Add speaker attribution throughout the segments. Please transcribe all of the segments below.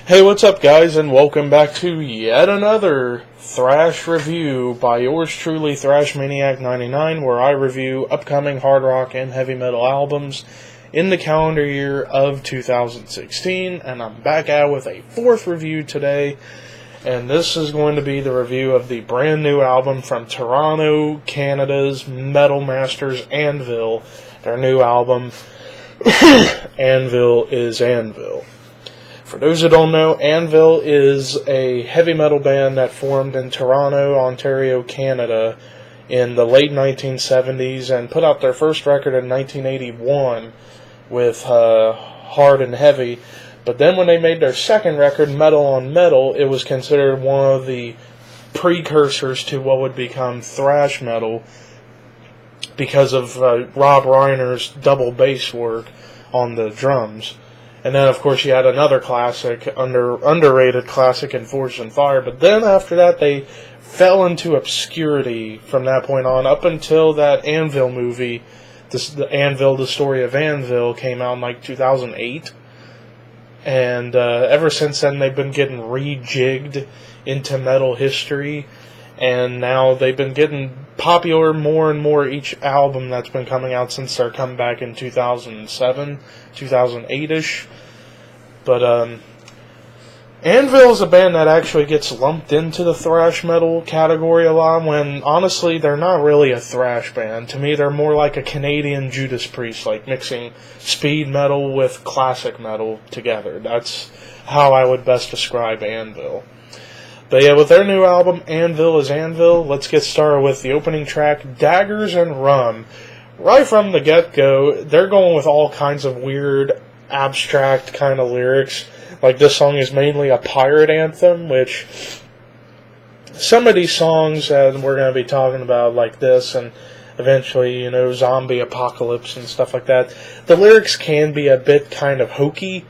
Speaker 1: Hey, what's up, guys, and welcome back to yet another Thrash review by yours truly, Thrash Maniac 99, where I review upcoming hard rock and heavy metal albums in the calendar year of 2016, and I'm back out with a fourth review today, and this is going to be the review of the brand new album from Toronto, Canada's Metal Masters Anvil, their new album, Anvil is Anvil. For those who don't know, Anvil is a heavy metal band that formed in Toronto, Ontario, Canada in the late 1970s and put out their first record in 1981 with Hard and Heavy. But then when they made their second record, Metal on Metal, it was considered one of the precursors to what would become thrash metal because of Rob Reiner's double bass work on the drums. And then, of course, you had another classic, underrated classic in Forged in Fire. But then after that, they fell into obscurity from that point on, up until that Anvil movie, the Anvil, the Story of Anvil, came out in like 2008. And ever since then, they've been getting rejigged into metal history. And now they've been getting popular more and more each album that's been coming out since their comeback in 2007, 2008-ish. But Anvil is a band that actually gets lumped into the thrash metal category a lot, when honestly they're not really a thrash band. To me, they're more like a Canadian Judas Priest, like mixing speed metal with classic metal together. That's how I would best describe Anvil. But yeah, with their new album, Anvil is Anvil, let's get started with the opening track, Daggers and Rum. Right from the get-go, they're going with all kinds of weird, abstract kind of lyrics. Like, this song is mainly a pirate anthem, which some of these songs that we're going to be talking about, like this, and eventually, zombie apocalypse and stuff like that, the lyrics can be a bit kind of hokey,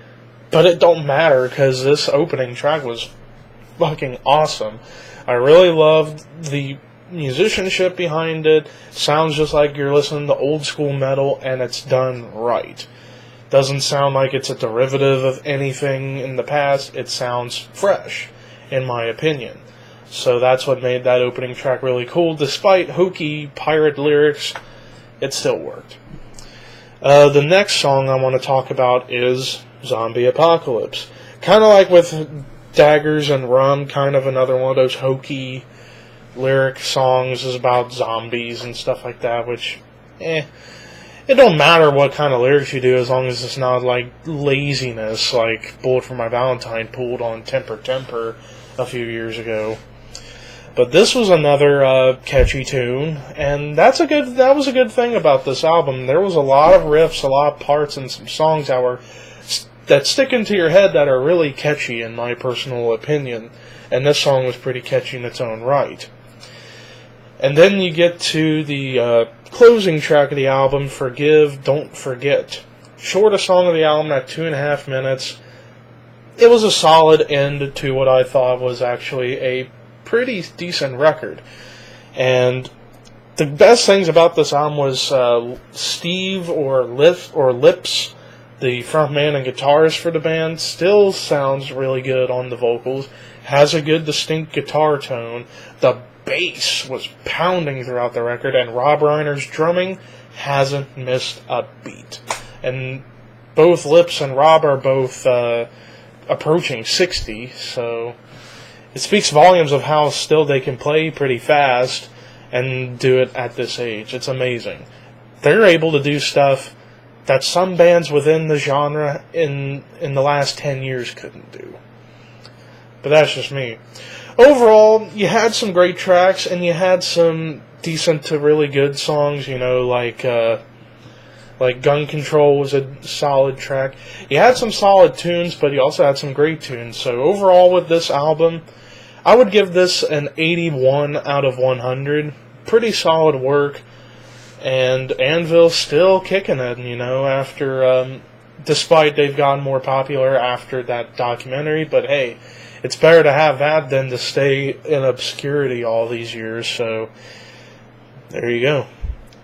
Speaker 1: but it don't matter, because this opening track was fucking awesome. I really loved the musicianship behind it. Sounds just like you're listening to old school metal, and it's done right. Doesn't sound like it's a derivative of anything in the past. It sounds fresh, in my opinion. So that's what made that opening track really cool. Despite hokey pirate lyrics, it still worked. The next song I want to talk about is Zombie Apocalypse. Kind of like with Daggers and Rum, kind of another one of those hokey lyric songs is about zombies and stuff like that, which, it don't matter what kind of lyrics you do as long as it's not like laziness like Bullet for My Valentine pulled on Temper Temper a few years ago. But this was another catchy tune, and that was a good thing about this album. There was a lot of riffs, a lot of parts, and some songs that stick into your head that are really catchy, in my personal opinion. And this song was pretty catchy in its own right. And then you get to the closing track of the album, Forgive, Don't Forget. Shortest song of the album at 2.5 minutes. It was a solid end to what I thought was actually a pretty decent record. And the best things about this album was Steve or Lips, the frontman and guitarist for the band, still sounds really good on the vocals, has a good distinct guitar tone, the bass was pounding throughout the record, and Rob Reiner's drumming hasn't missed a beat. And both Lips and Rob are both approaching 60, so it speaks volumes of how still they can play pretty fast and do it at this age. It's amazing. They're able to do stuff that some bands within the genre in the last 10 years couldn't do. But that's just me. Overall, you had some great tracks, and you had some decent to really good songs, like Gun Control was a solid track. You had some solid tunes, but you also had some great tunes. So overall with this album, I would give this an 81 out of 100. Pretty solid work. And Anvil's still kicking it, after, despite they've gotten more popular after that documentary. But hey, it's better to have that than to stay in obscurity all these years. So, there you go.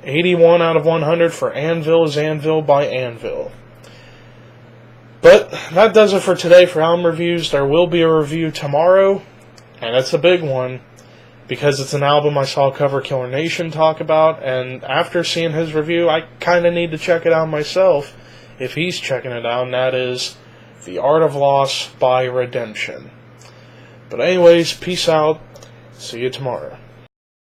Speaker 1: 81 out of 100 for Anvil is Anvil by Anvil. But that does it for today for album reviews. There will be a review tomorrow, and it's a big one, because it's an album I saw Cover Killer Nation talk about, and after seeing his review, I kind of need to check it out myself, if he's checking it out, and that is The Art of Loss by Redemption. But anyways, peace out. See you tomorrow.